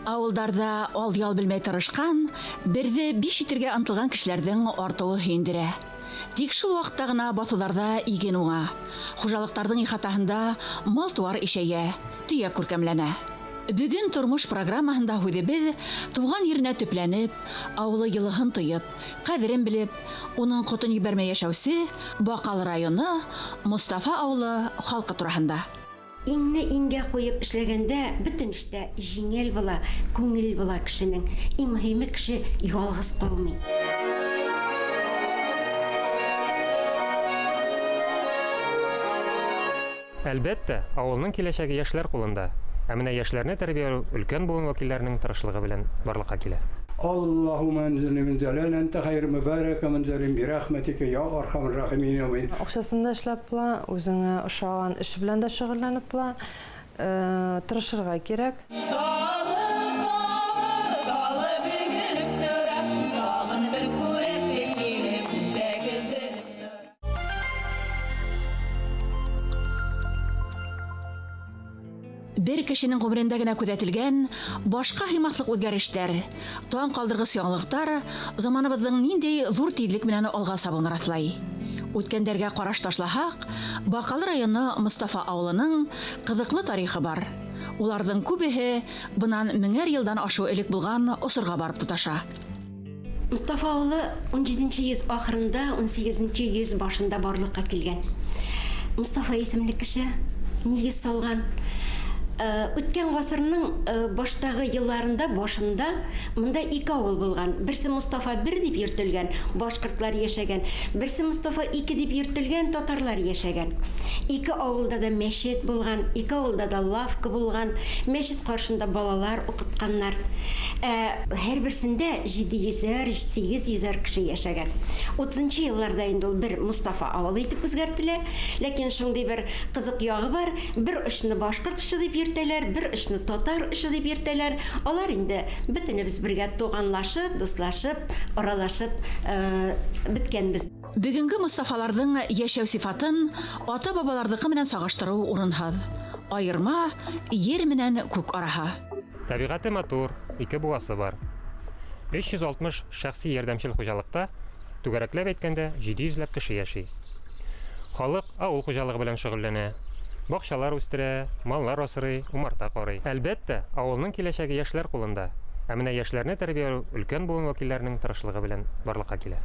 Авылдарда ал-ял белмәй тырышкан, берде биш итергә ынтылган кешеләрнең артуы һөендерә. Тик шул вакытта гына батуларда иген уңа. Хуҗалыктарның ихатаһында мал-туар ишәя, төяк күркәмләнә. Бүген тормыш программаһында һүҙебеҙ туган еренә төпләнеп, авылы йылыһын тоеп, ҡәҙерен белеп, уның ҡотон ебәрмәй йәшәүсе Баҡал районы Мостафа ауылы халҡы тураһында. Иңне иңгә ҡуйып эшләгәндә бөтөн эштә җиңел була, күңел була кешенең. Иң мөһиме кеше ялгыз ҡалмый. Әлбәттә, авылның киләчәге яшьләр ҡулында. Ә менә яшьләрне тәрбияләү өлкән буын вәкилләренең тырышлыгы белән барлыкка килә. اللهم انزل منزلا انت خير مبارك منزل برحمتك يا ارحم الراحمين امين. Акчасында эшләп була, үзеңә ошаган эш белән дә шөгыльләнеп була. Тырышырга кирәк. Бер кешенең ғүмерендә генә күҙәтелгән башка һыймаҫлык үҙгәрештәр, таң ҡалдырғыс яңылыҡтар заманыбыҙҙың ниндәй ҙур тиҙлек менән алға сабыуын раҫлай. Үткәндәргә ҡараш ташлаһаҡ, Баҡал районы Мостафа ауылының ҡыҙыҡлы тарихы бар. Уларҙың күбеһе бынан 1000 йылдан ашыу элек булған осорға барып тоташа. Мостафа ауылы 17-нче йөз ахырында, 18-нче йөз башында барлыҡҡа килгән. Мостафа исемле кеше нигеҙ салған. Үткән ғасырның баштағы йылларында башында мында 2 авыл булған. Берсе Мостафа 1 дип йөртелгән, башҡортлар йәшәгән. Берсе Мостафа 2 дип йөртелгән, татарлар йәшәгән. 2 авылда да мәчет булған, 2 авылда да лавка булған. Мәчет ҡаршында балалар уҡытҡаннар. Һәр берсендә 700-800 кеше йәшәгән. 30-нчы йылларда инде ул бер Мостафа авылы итеп үзгәртелә. Ләкин шундый бер ҡызыҡ яғы бар. Бер ошоно башҡорт эше дип йөртәләр, бер ошоно татар эше дип йөртәләр. Алар инде бөтөнөбөз бергә туғанлашып, дуслашып, аралашып беткәнбез. Бүгенге Мостафаларҙың йәшәү сифатын ата-бабаларҙыҡы менән сағыштырыу урынһыҙ. Айырма ер менән күк араһы. Табиғаты матур, 2 буасы бар. 360 шәхси ярдәмчел хуҗалыҡта, түгәрәкләп әйткәндә 700 кеше йәши. Халыҡ ауыл хуҗалығы белән шөғөлләнә. Баҡшалар үстерә, маллар асрый, умарта ҡарый. Әлбәттә, ауылның киләчәге яшьләр ҡулында. Ә менә яшьләрне тәрбияләү өлкән буын вәкилләренең тырышлыгы белән барлыҡҡа килә.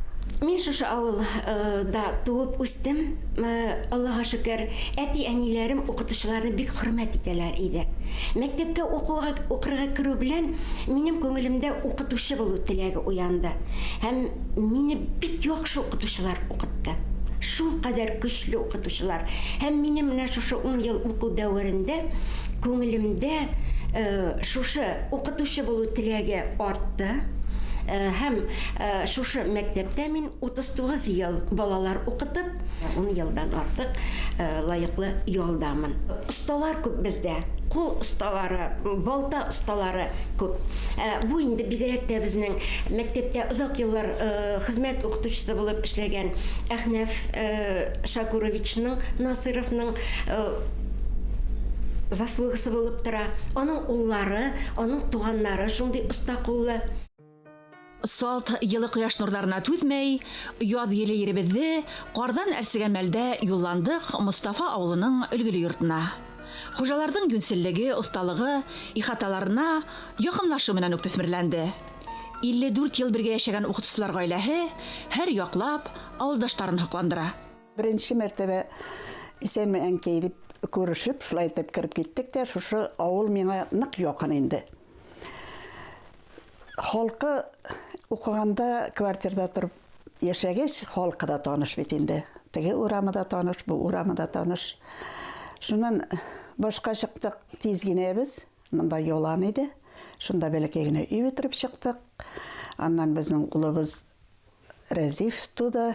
Мин шушы ауылда тыуып үстем. Аллаға шөкөр, әти-әниләрем уҡытыусыларны бик хөрмәт итәләр иде. Мәктәпкә уҡырға кереү белән минем күңелемдә уҡытыусы булыу теләге уянды. Һәм мине бик яҡшы уҡытыусылар уҡытты. Шул ҡәдәр көчлө уҡытыусылар. Һәм минем менә шушы 10 йыл уҡыу дәүерендә күңелемдә шушы уҡытыусы булыу теләге артты. Һәм шушы мәктәптә мин 39 йыл балалар уҡытып, 10 йылдан артыҡ лайыҡлы ялдамын. Осталар күп бездә. Ҡул осталары, балта осталары күп. Бу инде бигерәк тә безнең мәктәптә озаҡ йыллар хеҙмәт уҡытыусысы булып эшләгән Әхнәф Шакуровичның, Насыровның заслугысы булып тора. Аның уллары, аның туғаннары шундай оста ҡуллы. Салт йылы ҡояш нурҙарына түҙмәй, яҙ еле еребеҙҙе ҡарҙан әрсегән мәлдә юлландыҡ Мостафа ауылының өлгөлө йортона. Хужаларҙың йүнселлеге, оҫталығы, ихаталарына яҡынлашыу менән үк төҫмөрләнде. 54 йыл бергә йәшәгән уҡытыусылар ғаиләһе һәр яҡлап ауылдаштарын һоҡландыра. Беренче мәртәбә исәнме әнкәй дип күрешеп, шулай итеп кіреп киттек тә, шушы ауыл миңа ныҡ яҡын инде. Халҡы уҡығанда квартирада тороп йәшәгәс, халҡы да таныш бит инде. Теге урамы да таныш, бу урамы да таныш. Шунан башҡа сыҡтыҡ тиз генәбеҙ, мында ялан иде. Шунда бәләкәй генә өй бөтөрөп сыҡтык. Аннан безнең улыбыз Рәзиф туды.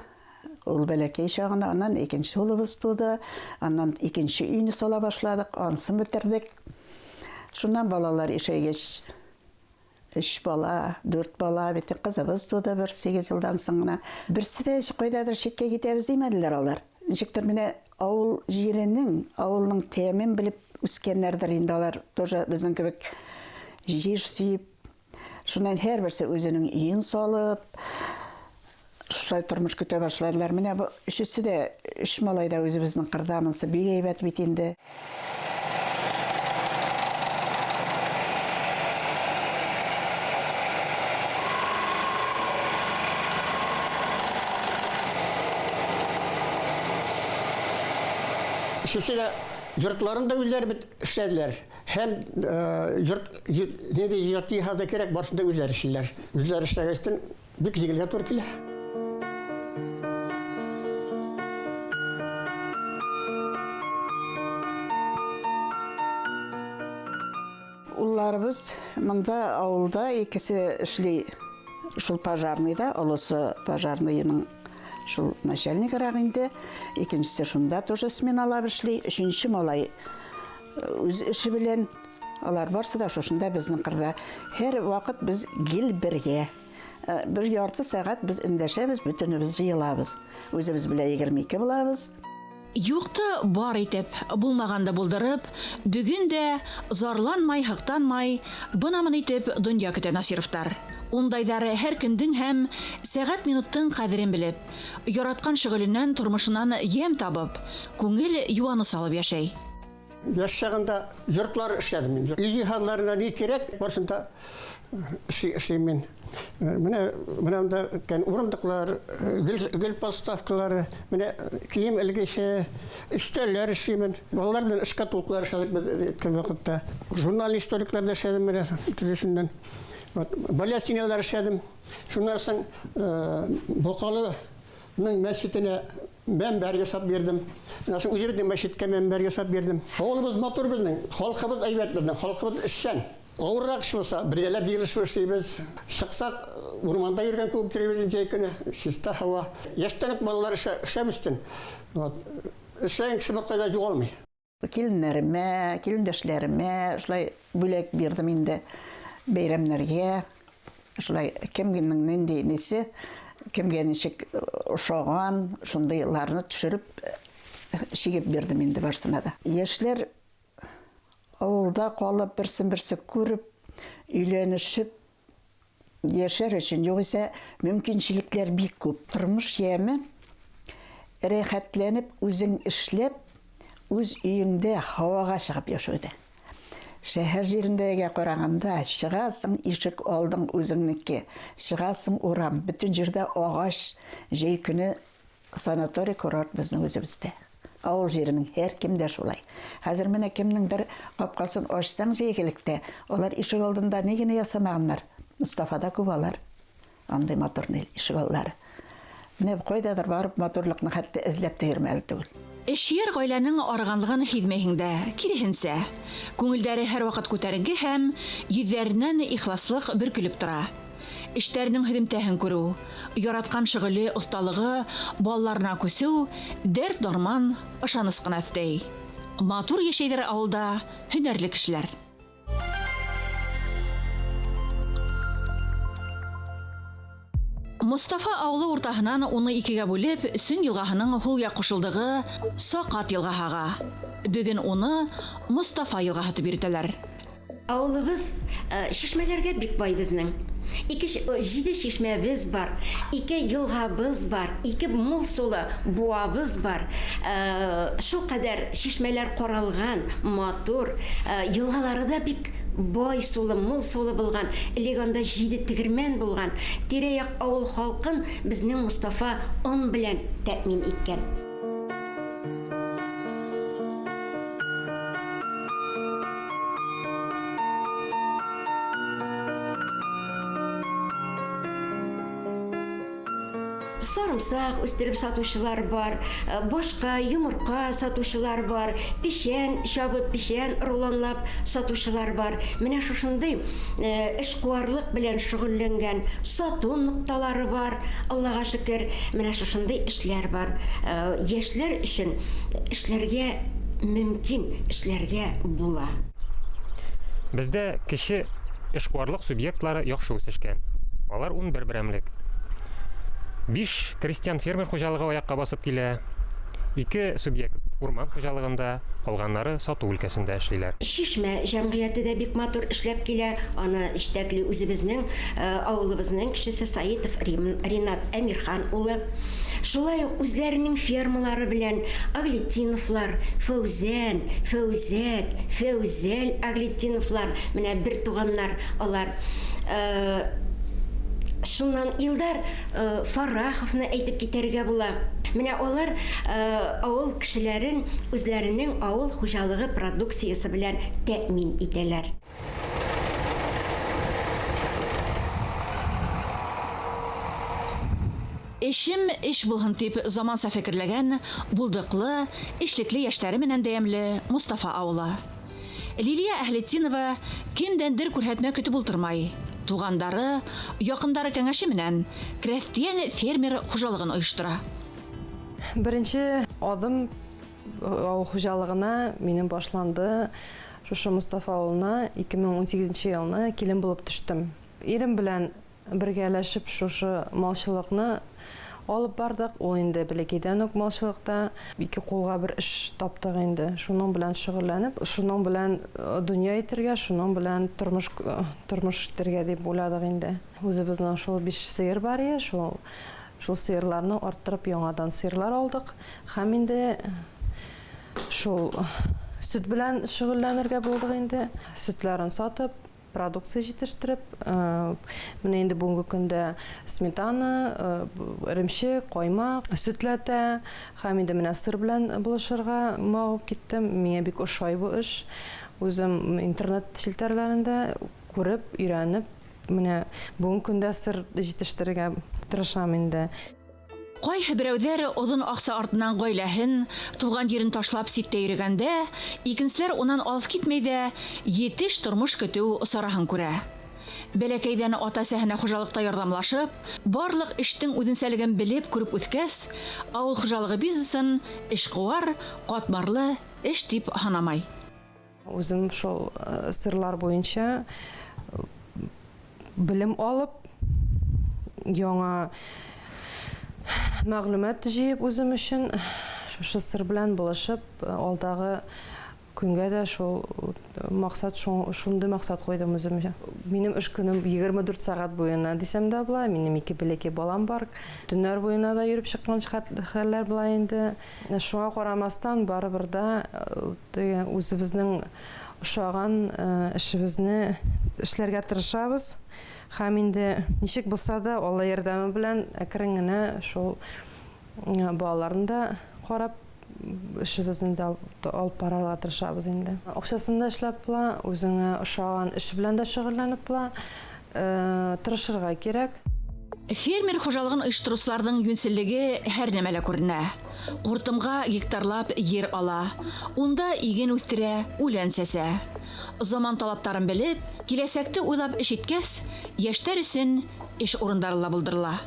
Ул бәләкәй шағына, аннан икенче улыбыз туды. Аннан икенче өйнө сала башладык, ансын бөтөрҙөк. Шунан балалар ишәйгәс 3 бала, 4 бала, бите ҡызыбыз туды бер 8 йылдан соң гына. Берсе дә ҡайҙалыр шиткә китәбез димәделәр алар. Ничектер менә ауыл җиренең, ауылның тәмен белеп үскәннәрҙер инде алар. Тоже безнең кебек жер сүйіп, шунан һәрберсе өзінің үйін салып, шулай тормыш көтө башладылар. Менә бу өчесе дә, 3 малай да өзебезнең кырдамынсы бик әйбәт бит инде. Үшесе дә йортларын да үзләре бит эшләделәр. Һәм йорт җиһазы кирәк, барсын да үзләре эшләделәр. Үзләре эшләгәчтен бик җиңелгә туры килә. Улларыбыз монда авылда икесе эшли, шул пожарныйда, олысы пожарныйның шул начальнигырак инде, икенчесе шунда тоже сменалап эшли, өченче малай үз эше белән, алар барсы да шушында безнең кырда. Һәр вакыт без гел бергә. Бер ярты сәгать без эндәшәбез, бөтенебез җыелабыз. Үзебез белән 22 булабыз. Юкты бар итеп, булмаганда булдырып, бүген дә зарланмай, хактанмай, бынамын итеп дөнья көтә Насировтар. Ундайдары һәр көндең һәм сәгать минуттың кадерен белеп, яраткан шөгыленнән, тормышыннан ям табып, күңел юаны салып яшәй. Яш чагында йортлар эшләдем мин. Үй җиһазларына ни кирәк, барсында эшлим. Менә монда урындыклар, гел поставкалары, менә кием элгече, өстәлләр эшлим. Балалар белән шкатулкалар эшләдек вакытта. Журнал историкларда эшләдем менә телесеннән. Балясинялар эшләдем. Шуннан соң Бакалының мәчетенә мәнбәр ясап бирдем. Шуннан соң үзебезнең мәчеткә мәнбәр ясап бирдем. Авылыбыз матур безнең, халкыбыз әйбәт безнең, халкыбыз эшчән. Авыррак эш булса, бергәләп җыелышып эшлибез. Чыксак, урманда йөргән күп керебез җәй көне, чиста һава. Яшьтән балалар эшләместен. Эшләгән кеше бакайда югалмый. Киленнәремә, килендәшләремә шулай бүләк бирдем инде бәйрәмнәргә. Шулай кемгенең нинди несе, кемгә ничек ошаган, шундыйларны төшереп шигеп бирдем инде барсына да. Яшьләр авылда калып, берсен-берсе күреп, өйләнешеп яшәр өчен югыйсә мөмкинчелекләр бик күп. Тормыш яме рәхәтләнеп, үзең эшләп, үз өеңдә һавага чыгып яшәүдә. Шәһәр җирендәге караганда чыгасың, ишек алдың үзеңнеке, чыгасың урам, бөтен җирдә агач, җәй көне санаторий курорт безнең үзебездә. Авыл җиренең һәр кемдә шулай. Хәзер менә кемнеңдер капкасын ачсаң җәйгелектә, алар ишек алдында ни генә ясамаганнар. Мустафада күп алар. Андый матурный ишек алдылары. Менә кайдадыр барып матурлыкны хәтта эзләп тә йөрмәле түгел. Эшйәр гаиләнең арганлыгын хизмәһендә, киресенчә, күңелдәре һәр вакыт күтәренке һәм йөзләреннән ихласлык бөркелеп тора. Эшләрнең хидмәтен күрү, яраткан шөгыле, осталыгы, балларына күсү, дәрт дарман, ышаныс кына фтей. Матур яшәйдер авылда һөнәрле кешеләр. Мустафа авылы уртаһынан уны икегә бүлеп, Сөн елгаһының һул як кушылдыгы Сакат елгаһыга. Бүген уны Мустафа елгаһы дип йөртәләр. Авылыбыз шишмәләргә бик бай безнең. 7 шишмәбез бар, 2 елгабыз бар, 2 мул сулы буабыз бар. Шул кадәр шишмәләр каралган, матур, елгалары да бик бай сулы, мул сулы булган, элеганда 7 тегермән булган. Тирә-як авыл халкын безнең Мустафа он белән тәэмин иткән. Sarımsaq үстереп сатучылар бар, башка йомырка сатучылар бар, пишән чабып, пишән рулонлап сатучылар бар. Менә шушындый эшкуарлык белән шөгыльләнгән сату нокталары бар. Аллага шөкер, менә шушындый эшләр бар. Яшьләр өчен эшләргә мөмкин, эшләргә була. Бездә кеше эшкуарлык субъектлары яхшы үсешкән. Алар 11 берәмлек. 5 крестьян фермер хуҗалыгы аякка басып килә. 2 субъект урман хуҗалыгында, калганнары сату өлкәсендә эшлиләр. Шишмә җәмгыяте дә бик матур эшләп килә. Аны җитәкли үзебезнең авылыбызның кешесе Саитов Ринат Әмирхан улы. Шулай ук үзләренең фермалары белән Аглетиновлар, Фәүзән, Фәүзәт, Фәүзәл Аглетиновлар, менә бер туганнар алар. Шуннан Илдар Фараховны әйтеп китәргә була. Менә алар авыл кешеләрен үзләренең авыл хуҗалыгы продукциясе белән тәэмин итәләр. Эшем эш булһын дип заманса фикерләгән булдыклы, эшлекле яшьләре менән дәямле Мустафа авылы. Лилия Әхлетдинова кемдәндер күрһәтмә көтеп ултырмай. Тугандары, якындары кәңәше менән крәстиян фермер хуҗалыгын оештыра. Беренче адым авыл хуҗалыгына минем башланды. Шушы Мустафа авылына 2018 елны килен булып төштем. Ирем белән бергәләшеп шушы малчылыкны алып бардык. Ул инде бәләкәйдән үк малчылыкта ике кулга бер эш таптык инде. Шуның белән шөгыльләнеп, шуның белән дөнья итәргә, шуның белән тормыш итәргә дип уйладык инде. Үзебезнең шул 5 сыер бар иде, шул сыерларны арттырып яңадан сыерлар алдык. Һәм инде шул сөт белән шөгыльләнергә булдык инде. Сөтләрен сатып, продукция җитештереп, менә инде бүгенге көндә сметана, иремчек, каймак, сөтләтә, һәм инде менә сыр белән булышырга магып киттем. Миңа бик ошай бу эш. Үзем интернет челтәрләрендә күреп, өйрәнеп, менә бүгенге көндә сыр җитештерергә тырышам инде. Кайһы берәүләр озын акса артыннан гаиләһен, туган җирен ташлап ситтә йөргәндә, икенчеләр унан алып китмәй дә етеш тормыш көтү сараһын күрә. Бәләкәйдән ата-әсәһенә хуҗалыкта ярдәмлашып, барлык эштең үзенчәлеген белеп күреп үткәс, авыл хуҗалыгы бизнесын эшкуар, катмарлы эш дип һанамай. Үзем шул сырлар буенча белем алып, яңа мәгълүмат җыеп үзем өчен шушы сыр белән булышып, алдагы көнгә дә шул максат, шундый максат куйдым үзем. Минем эш көнем 24 сәгать буена дисәм дә була. Минем 2 бәләкәй балам бар. Төннәр буена да йөреп чыккан хәлләр була инде. Шуңа карамастан барыбер да үзебезнең ошаган эшебезне эшләргә тырышабыз. Һәм инде ничек булса да Алла ярдәме белән әкрен генә шул балаларны да карап эшебезне дә алып барырга тырышабыз инде. Акчасында эшләп була, үзеңә ошаган эш белән дә шөгыльләнеп була, тырышырга кирәк. Фермер хуҗалыгын оештыручыларның юньселлеге һәр нәмәлә күренә. Куртымга гектарлап yer ала, унда иген үстерә, үлән сәсә. Заман талаптарын белеп, киләсәкте уйлап эш иткәс, яшьтәр өчен эш урындары булдырыла.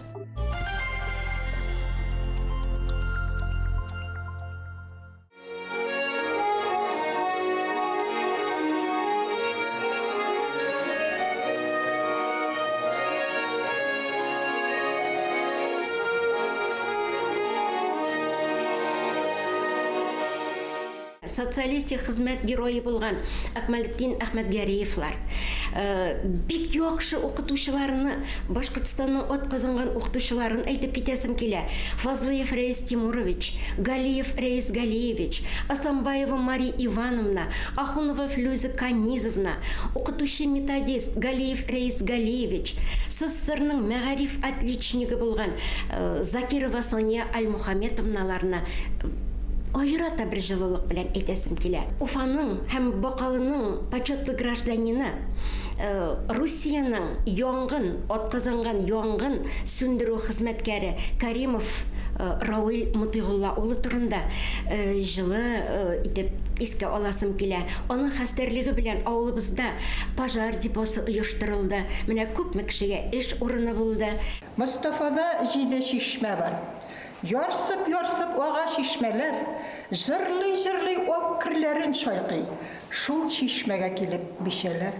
Социалистик хезмәт герое булган Акмалетдин Әхмәтгәриевлар бик яхшы укытучыларны, Башкортстанның атказанган укытучыларын әйтеп китәсем килә. Фазлыев Раис Тимурович, Галиев Раис Галиевич, Асамбаева Мария Ивановна, Ахунова Флюза Канизовна, укытучы-методист Галиев Раис Галиевич, СССРның мәгариф отличнигы булган Закирова Соня Альмухаметовналарны айрата бер җылылык белән әйтәсем килә. Уфаның һәм Бакалының почетлы гражданины, Русияның янгын, атказанган янгын сүндерү хезмәткәре Каримов Рауил Мутыйгулла улы турында җылы итеп искә аласым килә. Аның хәстәрлеге белән авылыбызда пожар депосы оештырылды. Менә күпме кешегә эш урыны булды. Мустафада 7 шишмә бар. Ярсып ага шишмәләр, җырлый ак кирләрен шайкый. Шул шишмәгә килеп бишәләр.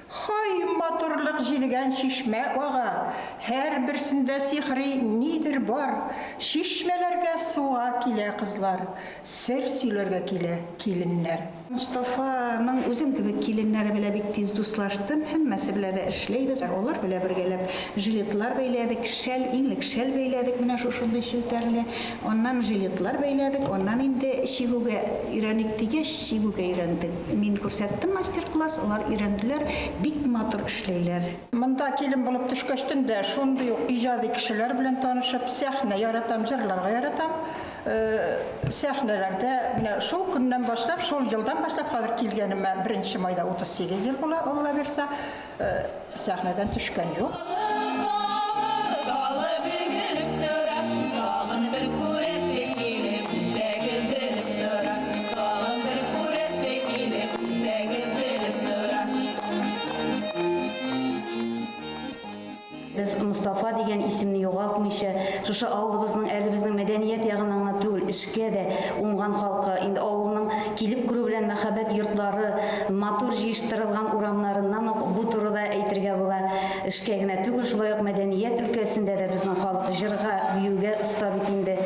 Хай матурлык җидегән чишмә ага, һәр берсендә сихри нидер бар. Чишмәләргә суга килә кызлар, сер сөйләргә килә киленнәр. Мустафаның үзем кебек киленнәре белән бик тиз дуслаштым. Һәммәсе белән дә эшләйбез. Олар белән бергәләп жилетлар бәйләдек, иңлек шәл бәйләдек, менә шушындай челтәрле. Оннан жилетлар бәйләдек, оннан инде чигүгә өйрәнек дигәч, чигүгә өйрәндек. Мин күрсәттем мастер-класс, олар өйрәнделәр, бик матур эшләйләр. Монда килен булып төшкәчтен дә шундый ук иҗади кешеләр белән танышып, сәхнә яратам, җырларга яратам. Сәхнәләрдә менә шул көннән башлап, шул елдан башлап хәзер килгәнемә 1 майда 38 ел була, Алла бирсә, сәхнәдән төшкән юк. Biz Mustafa дигән исемне югалтмыйча, шушы авылыбызның, әлебезнең мәдәният ягыннан гына түгел, эшкә дә уңган халкы, инде авылның килеп күрү белән мәхәббәт йортлары, матур җыештырылган урамнарыннан ук бу турыда әйтергә була. Эшкә генә түгел, шулай ук мәдәният өлкәсендә дә безнең халык җырга, биюгә оста бит инде.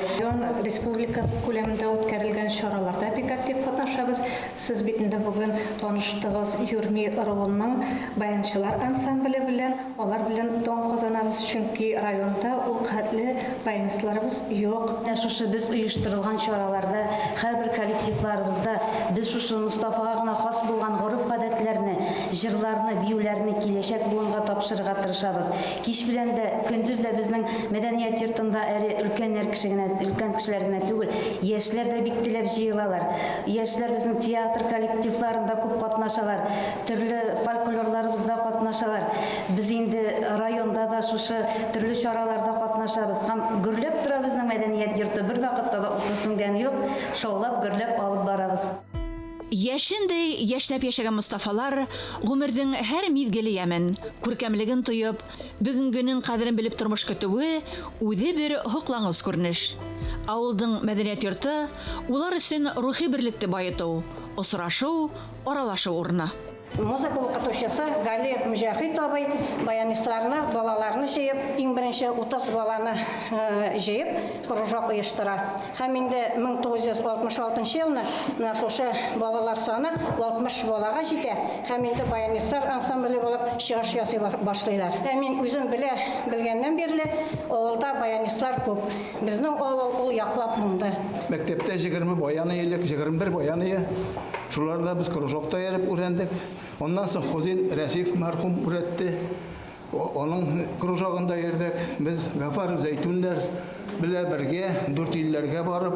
Республика күләмендә үткәрелгән чараларда бик актив катнашабыз. Сез бит инде бүген таныштыгыз Юрми ыруының баянчылар ансамбле белән, алар белән дан казанабыз, чөнки районда ул хәтле баянчыларыбыз юк. Шушы без оештырылган чараларда, һәрбер коллективларыбызда без шушы Мустафага гына хас булган гореф-гадәтләрне, җырларны, биюләрне киләчәк буынга тапшырырга тырышабыз. Кич белән дә, көндез дә безнең мәдәният йортында әле өлкәннәр өлкән кешеләр генә түгел, яшьләр дә бик теләп җыелалар. Яшьләр безнең театр коллективларында күп катнашалар, төрле фольклорларыбызда катнашалар. Без инде районда да шушы төрле чараларда катнашабыз. Һәм гөрләп тора безнең мәдәният йорты, бер вакытта да утысынган юк, шаулап гөрләп алып барабыз. Яшендей яшьләп яшәгән Мустафалар гомернең һәр мизгеле ямен, күркәмлеген тоеп, бүгенгенең кадерен белеп тормыш көтүе үзе бер хоклаңыз күренеш. Авылдың мәдәният йорты улар өчен рухи берлекте байыту, осрашу, аралашу урыны. Музыка укытучысы Гали Мөҗәһит абый баянистларны, балаларны җыеп, иң беренче 30 баланы җыеп, кружок оештыра. Һәм инде 1966 елны менә шушы балалар саны 60 балага җитә. Һәм инде баянистлар ансамбле булып чыгыш ясый башлыйлар. Мин үзем белгәннән бирле авылда баянистлар күп. Безнең авыл ул яклап монда. Мәктәптә 20 баяны елек, 21 баяны. Шуларда biz кружокта ярып үрәндек. Ondan sonra Хозин Рәсиф мәрхүм үрәтте. Onun кружогында йөрдек. Без Гафар Зәйтүннәр белән бергә 4 илләргә барып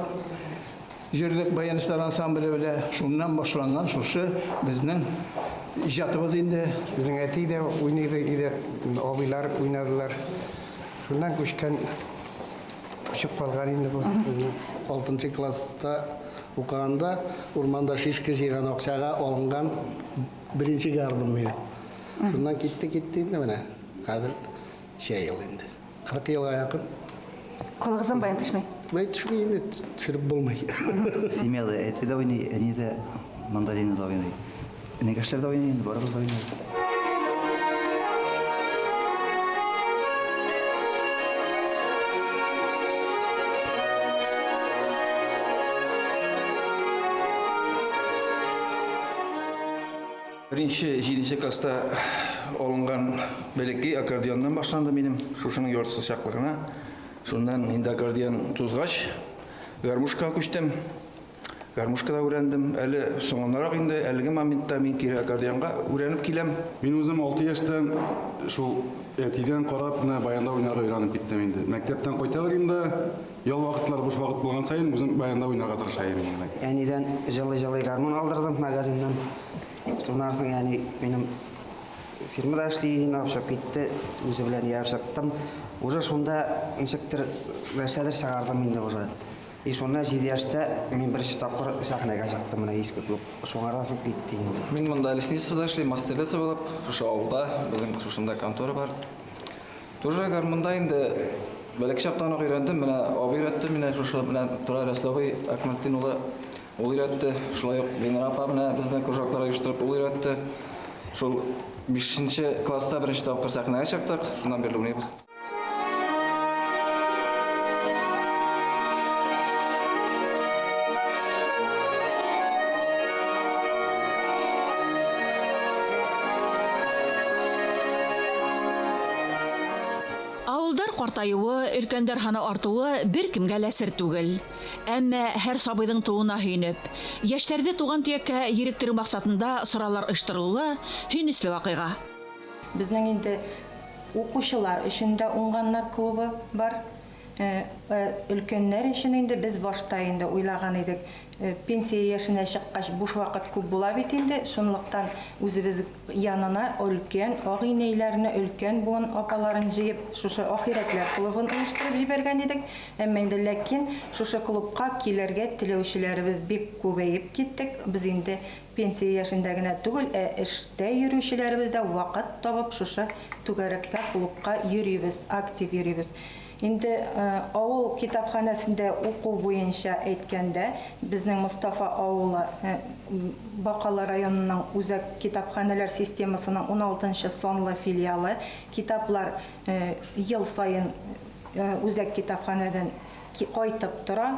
йөрдек, баянчылар ансамбле белән. Шуннан башланган шушы безнең иҗатыбыз инде. Безнең әти дә уйнады иде, абыйлар уйнадылар. Шуннан күчкән калган инде бу. 6 класста укыганда урманда шишке җыйган акчага алынган беренче гармун менә. Шуннан китте инде менә. Хәзер ел инде. 40 елга якын. Калгыздан баян төшмәй. Баян төшмәй инде, төшереп булмай. Семьяда әти дә уйный, әни дә мандолина да уйный. Энекәшләр дә уйный, барыбыз да уйный. Birinci 7. класста алынган бәләкәй аккордеоннан башланды минем шушының йортсыз чаклыгына. Шуннан инде аккордеон тузгач, гармушка күчтем. Гармушкада өйрәндем. Әле соңыннарак инде әлеге моментта мин кире аккордеонга өйрәнеп киләм. Мин үзем 6 яшьтән шул әтидән карап менә баянда уйнарга өйрәнеп киттем инде. Мәктәптән кайталар инде, ял вакытлар буш вакыт булган сайын үзем баянда уйнарга тырышайм инде. Әнидән җылы гармун алдырдым магазиннан. Шуннан яни минем фирмада эшләйдем, ашап китте, үзе белән яшәптем. Уже шунда инспектор нәрсәдер чыгардым инде уже. И шунда 7 яшьтә мин беренче тапкыр сәхнәгә чыктым менә иске клуб. Шуңардан китте инде. Мин монда лесничествода эшләйм, мастерлеса булып, шушы авылда безнең шушында контора бар. Тоже гармунда инде бәләк чактан ук өйрәндем, менә абый өйрәтте, менә шушы белән Тура Рәсловый Акмалтин улы ул өйрәтте. Шулай ук Ленар апа менә безнең кружоклар оештырып ул өйрәтте. Шул 5-нче класста беренче тапкыр сәхнәгә чыктык, шуннан бирле уйныйбыз. Авылдар картаюы, өлкәндәр ханы артуы бер кемгә лә сер түгел. Әмма һәр сабыйдың туына һөйнеп, яшьләрдә туган төяккә йөректерү максатында соралар оештырылуы һөйнесле вакыйга. Безнең инде укучылар өчен дә уңганнар клубы бар. Өлкәннәр өчен инде без башта инде уйлаган идек. Пенсия яшенә чыккач буш вакыт күп була бит инде. Шунлыктан үзебез янына өлкән агыйнәйләрне, өлкән буын апаларын җыеп, шушы ахирәтләр клубын оештырып җибәргән идек. Әмма инде ләкин шушы клубка килергә теләүчеләребез бик күбәеп киттек. Без инде пенсия яшендә генә түгел, эштә йөрүчеләребез дә вакыт табып шушы түгәрәккә клубка йөрибез, актив йөрибез. Инде авыл китапханәсендә уку буенча әйткәндә, безнең Мустафа авылы Бакалы районының үзәк китапханәләр системасының 16-нчы санлы филиалы. Китаплар ел сайын үзәк китапханәдән кайтып тора.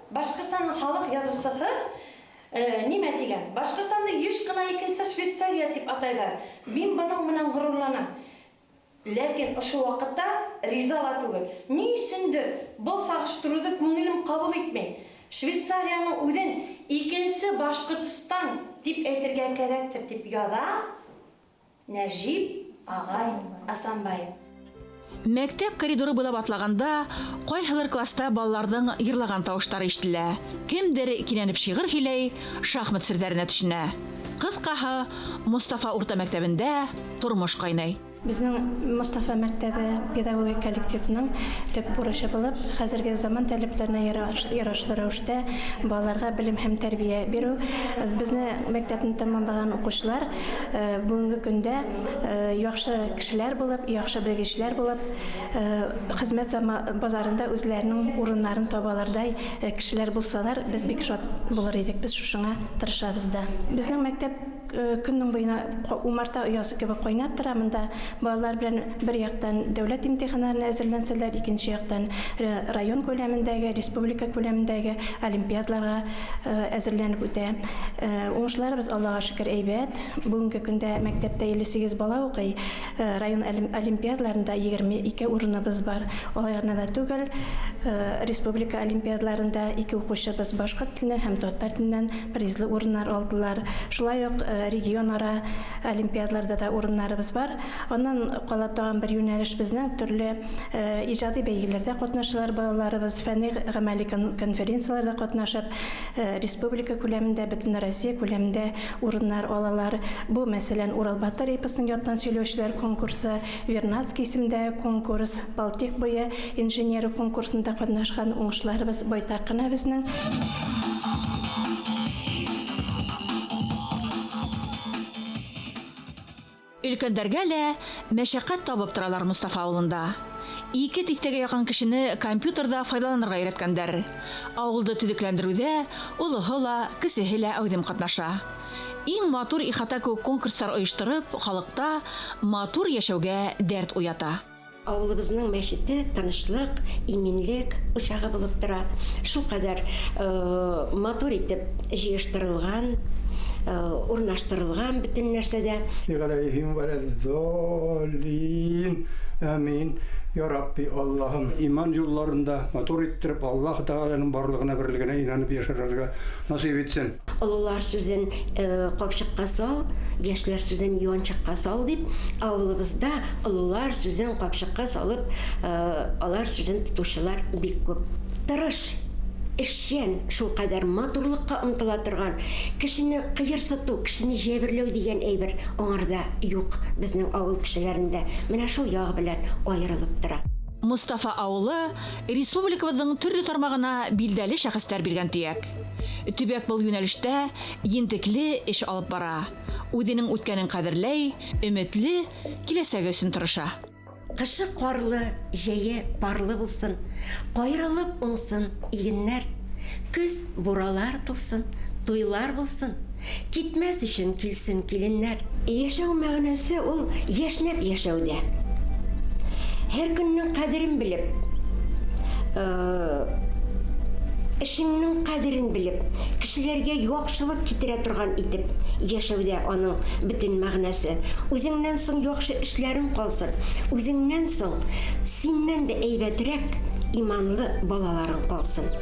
Башкортстанның халык язучысы нимә дигән? Башкортстанны еш кына икенче Швейцария дип атайлар. Мин моның менән горурланам. Ләкин ошо вакытта ризала түгел. Ни өчендер бу сагыштыруды күңелем кабул итмәй. Швейцарияның үден икенче Башкортстан дип әйтергә кирәктер дип яза Нәҗип агай Асанбаев. Мәктәп коридоры буйлап атлаганда, кайһылыр класста балаларның йырлаган тавыштары ишетелә. Кемдер кинәнеп шигырь һөйләй, шахмат сердәренә төшенә. Кыскаһы, Мустафа урта мәктәбендә тормыш кайнай. Безнең Мустафа мәктәбе педагогик коллективның төп бурычы булып, хәзерге заман таләпләренә ярашлы рәвештә балаларга белем һәм тәрбия бирү. Безнең мәктәпне тәмамлаган укучылар бүгенге көндә яхшы кешеләр булып, яхшы белгечләр булып, хезмәт базарында үзләренең урыннарын табалардай кешеләр булсалар, без бик шат булыр идек. Без шушыңа тырышабыз да. Безнең мәктәп көннең буена умарта оясы кебек кайнап тора. Монда балалар белән бер яктан дәүләт имтиханнарына әзерләнсәләр, икенче яктан район күләмендәге, республика күләмендәге олимпиадаларга әзерләнеп үтә. Уңышларыбыз Аллага шөкер әйбәт. Бүгенге көндә мәктәптә 58 бала укый. Район олимпиадаларында 22 урыныбыз бар. Алай гына да түгел, республика олимпиадаларында 2 укучыбыз башкорт теленнән һәм татар теленнән призлы урыннар алдылар. Шулай ук регионара олимпиадаларда да урыннарыбыз бар. Аннан кала тагын бер юнәлеш безнең төрле иҗади бәйгеләрдә катнашалар балаларыбыз, фәнни гамәли конференцияларда катнашып, республика күләмендә, бөтен Россия күләмендә урыннар алалар. Бу мәсәлән Урал Батыр эпосын яттан сөйләүчеләр конкурсы, Вернадский исемендәге конкурс, Балтик буе инженеры конкурсында катнашкан уңышларыбыз байтак кына безнең. Өлкәндәргә лә мәшәкать табып торалар Мустафа авылында. 2 тиктәгә якын кешене компьютерда файдаланырга өйрәткәннәр. Авылды төзекләндерүдә улыһы ла, кесеһе лә әүдем катнаша. Иң матур ихата күп конкурслар оештырып, халыкта матур яшәүгә дәрт уята. Авылыбызның мәчете тынычлык, иминлек учагы булып тора. Шул кадәр матур итеп җыештырылган, урнаштырылган бөтен нәрсәдә. Играһим варадзолин. Амин. Я Рабби, Аллаһым, иман юлларында матур иттереп, Аллаһ Тәгаләнең барлыгына, берлегенә инанып яшәргә насыйп итсен. Олылар сүзен капчыкка сал, яшьләр сүзен юанчыкка сал дип, авылыбызда олылар сүзен капчыкка салып, алар сүзен тотучылар бик күп. Тырыш, эшчән, шул кадәр матурлыкка омтыла торган, кешене кыерсыту, кешене җәберләү дигән әйбер аңарда юк безнең авыл кешеләрендә. Менә шул ягы белән аерылып тора. Мустафа авылы республикабыздың төрле тармагына билдәле шәхестәр биргән төяк. Төбәк был юнәлештә ентекле эш алып бара. Үзенең үткәнен кадерләй, өметле киләсәге өчен тырыша. Кышы карлы, җәе парлы булсын, кайрылып уңсын игеннәр. Күз буралар тулсын, туйлар булсын, китмәс өчен килсен киленнәр. Яшәү мәгънәсе ул яшнәп яшәүдә. Һәр көннең кадерен белеп, эшеңнең кадерен белеп, кешеләргә яхшылык китерә торган итеп яшәүдә аның бөтен мәгънәсе. Үзеңнән соң яхшы эшләрең калсын, үзеңнән соң синнән дә әйбәтрәк, иманлы балаларың калсын.